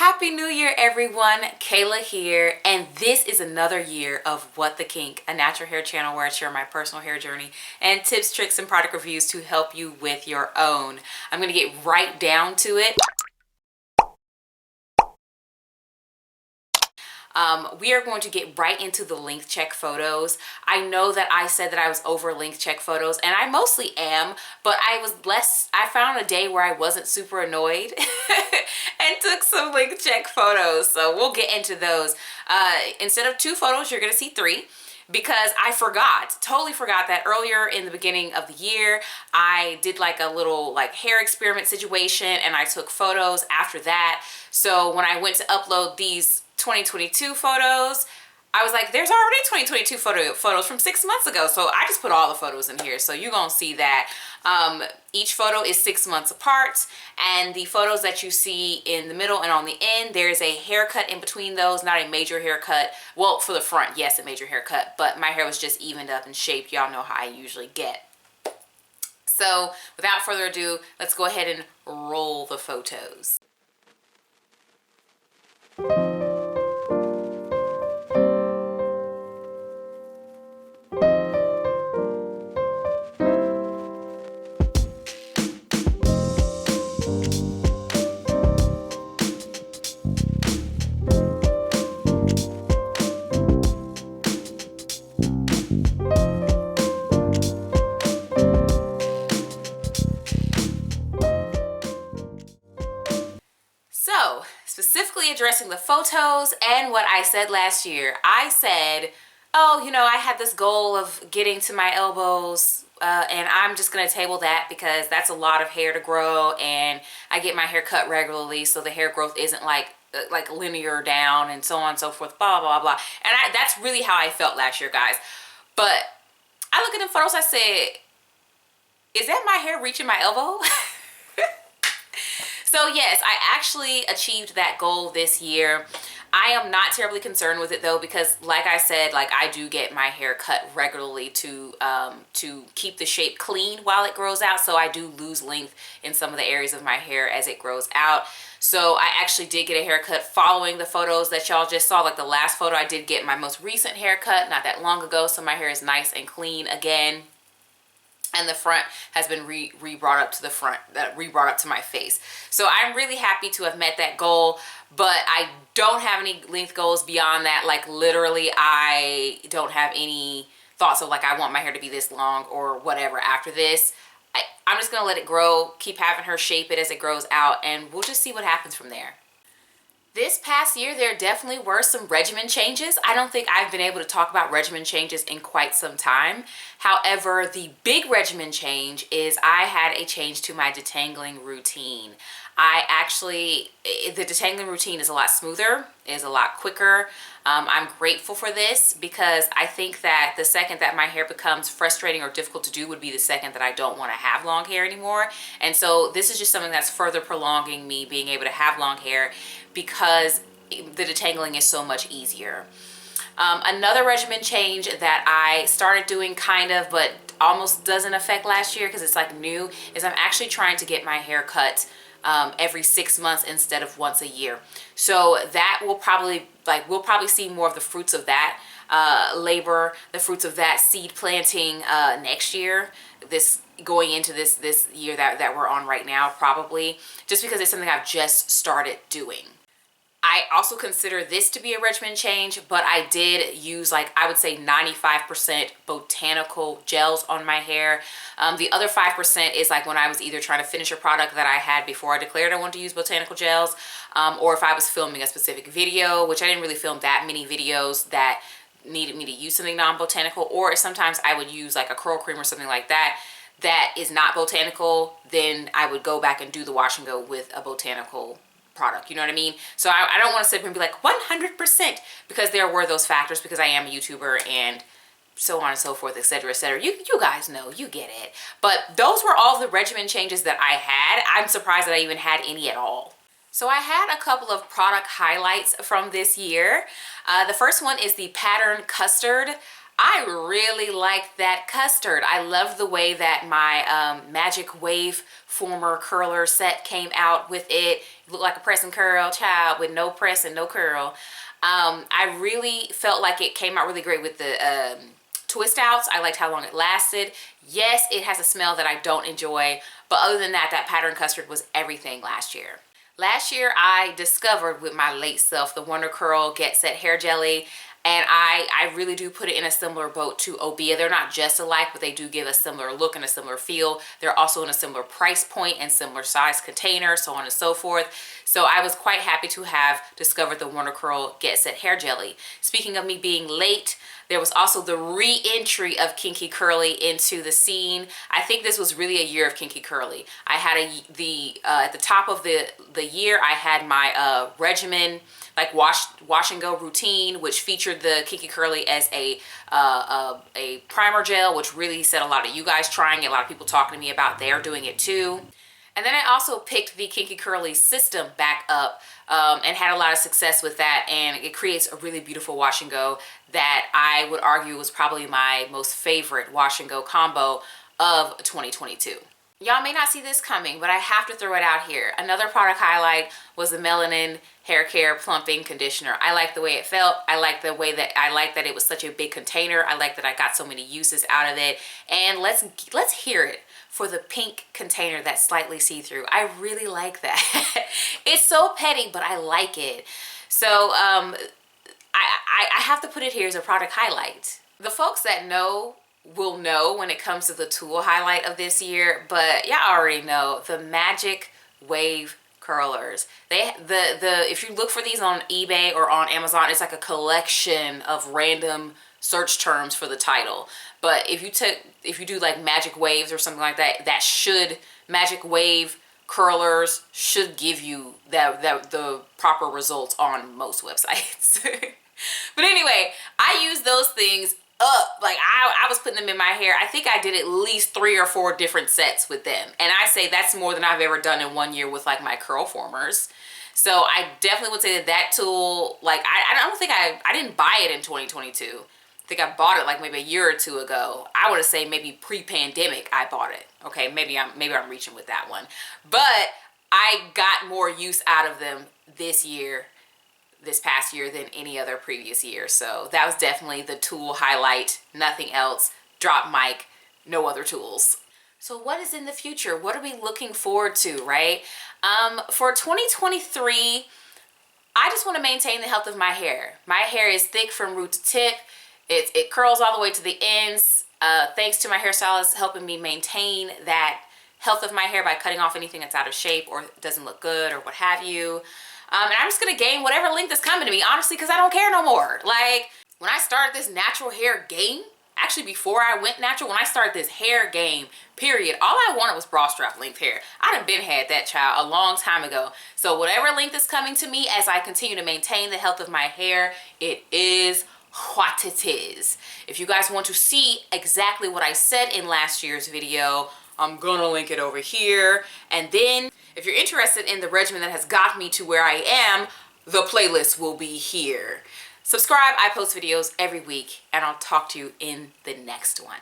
Happy New Year, everyone. Kayla here, and this is another year of What the Kink, a natural hair channel where I share my personal hair journey and tips, tricks, and product reviews to help you with your own. I'm going to get right down to it. We are going to get right into the length check photos. I know that I said that I was over length check photos, and I mostly am, but I found a day where I wasn't super annoyed and took some length check photos. So we'll get into those. Instead of 2 photos, you're gonna see 3. Because I totally forgot that earlier in the beginning of the year, I did like a little hair experiment situation and I took photos after that. So when I went to upload these 2022 photos, I was like, there's already 2022 photos from 6 months ago. So I just put all the photos in here. So you're going to see that each photo is 6 months apart. And the photos that you see in the middle and on the end, there's a haircut in between those, not a major haircut. Well, for the front, yes, a major haircut. But my hair was just evened up and shaped. Y'all know how I usually get. So without further ado, let's go ahead and roll the photos. So, specifically addressing the photos and what I said last year, I said, oh, I had this goal of getting to my elbows, and I'm just going to table that because that's a lot of hair to grow, and I get my hair cut regularly, so the hair growth isn't like linear down and so on and so forth, blah, blah, blah. And that's really how I felt last year, guys. But I look at the photos, I said, is that my hair reaching my elbow? So yes, I actually achieved that goal this year. I am not terribly concerned with it though, because like I said, I do get my hair cut regularly to keep the shape clean while it grows out. So I do lose length in some of the areas of my hair as it grows out. So I actually did get a haircut following the photos that y'all just saw. Like the last photo, I did get my most recent haircut not that long ago. So my hair is nice and clean again. And the front has been re-brought up to the front, re-brought up to my face. So I'm really happy to have met that goal, but I don't have any length goals beyond that. Like literally, I don't have any thoughts of I want my hair to be this long or whatever after this. I'm just gonna let it grow, keep having her shape it as it grows out, and we'll just see what happens from there. This past year, there definitely were some regimen changes. I don't think I've been able to talk about regimen changes in quite some time. However, the big regimen change is I had a change to my detangling routine. The detangling routine is a lot smoother, is a lot quicker. I'm grateful for this because I think that the second that my hair becomes frustrating or difficult to do would be the second that I don't want to have long hair anymore. And so this is just something that's further prolonging me being able to have long hair because the detangling is so much easier. Another regimen change that I started doing but almost doesn't affect last year because it's new is I'm actually trying to get my hair cut every 6 months instead of once a year. So that will probably we'll probably see more of the fruits of that labor, the fruits of that seed planting next year, going into this year that we're on right now, probably, just because it's something I've just started doing. I also consider this to be a regimen change, but I did use I would say 95% botanical gels on my hair. The other 5% is when I was either trying to finish a product that I had before I declared I wanted to use botanical gels, or if I was filming a specific video, which I didn't really film that many videos that needed me to use something non-botanical, or sometimes I would use a curl cream or something like that is not botanical, then I would go back and do the wash and go with a botanical product, you know what I mean? So I don't want to sit here and be 100% because there were those factors because I am a YouTuber and so on and so forth, etc., etc. You guys know, you get it. But those were all the regimen changes that I had. I'm surprised that I even had any at all. So I had a couple of product highlights from this year. The first one is the Pattern Custard. I really like that custard. I love the way that my Magic Wave Former curler set came out with it. It looked like a press and curl child with no press and no curl. I really felt like it came out really great with the twist outs. I liked how long it lasted. Yes, it has a smell that I don't enjoy, but other than that, that pattern custard was everything last year. Last year, I discovered with my late self the Wonder Curl Get Set Hair Jelly, and I really do put it in a similar boat to Obia. They're not just alike, but they do give a similar look and a similar feel. They're also in a similar price point and similar size container, so on and so forth. So I was quite happy to have discovered the Wonder Curl Get Set Hair Jelly. Speaking of me being late, there was also the re-entry of Kinky Curly into the scene. I think this was really a year of Kinky Curly. I had at the top of the year, I had my regimen, like wash and go routine, which featured the Kinky Curly as a primer gel, which really set a lot of you guys trying it, a lot of people talking to me about they're doing it too. And then I also picked the Kinky Curly system back up and had a lot of success with that, and it creates a really beautiful wash and go that I would argue was probably my most favorite wash and go combo of 2022. Y'all may not see this coming, but I have to throw it out here. Another product highlight was the Melanin Hair Care Plumping Conditioner. I like the way it felt. I like that it was such a big container. I like that I got so many uses out of it. And let's hear it for the pink container that's slightly see-through. I really like that. It's so petty, but I like it. So I have to put it here as a product highlight. The folks that know will know when it comes to the tool highlight of this year, but y'all already know the Magic Wave curlers. If you look for these on eBay or on Amazon, it's like a collection of random search terms for the title. But if you do like Magic Waves or something like that, Magic Wave curlers should give you the proper results on most websites. But anyway, I use those things up. Like I was putting them in my hair. I think I did at least 3 or 4 different sets with them. And I say that's more than I've ever done in one year with like my curl formers. So I definitely would say that tool, like I don't think I didn't buy it in 2022. I think I bought it like maybe a year or 2 ago. I would say maybe pre-pandemic I bought it. Okay, maybe I'm reaching with that one. But I got more use out of them this past year than any other previous year. So that was definitely the tool highlight, nothing else. Drop mic, no other tools. So what is in the future? What are we looking forward to, right? For 2023, I just want to maintain the health of my hair. My hair is thick from root to tip. It curls all the way to the ends. Thanks to my hairstylist helping me maintain that health of my hair by cutting off anything that's out of shape or doesn't look good or what have you. And I'm just gonna gain whatever length is coming to me, honestly, because I don't care no more. Like, when I started this natural hair game, actually before I went natural, when I started this hair game, period, all I wanted was bra strap length hair. I done been had that, child, a long time ago. So whatever length is coming to me as I continue to maintain the health of my hair, it is what it is. If you guys want to see exactly what I said in last year's video, I'm gonna link it over here. And then if you're interested in the regimen that has got me to where I am, the playlist will be here. Subscribe, I post videos every week, and I'll talk to you in the next one.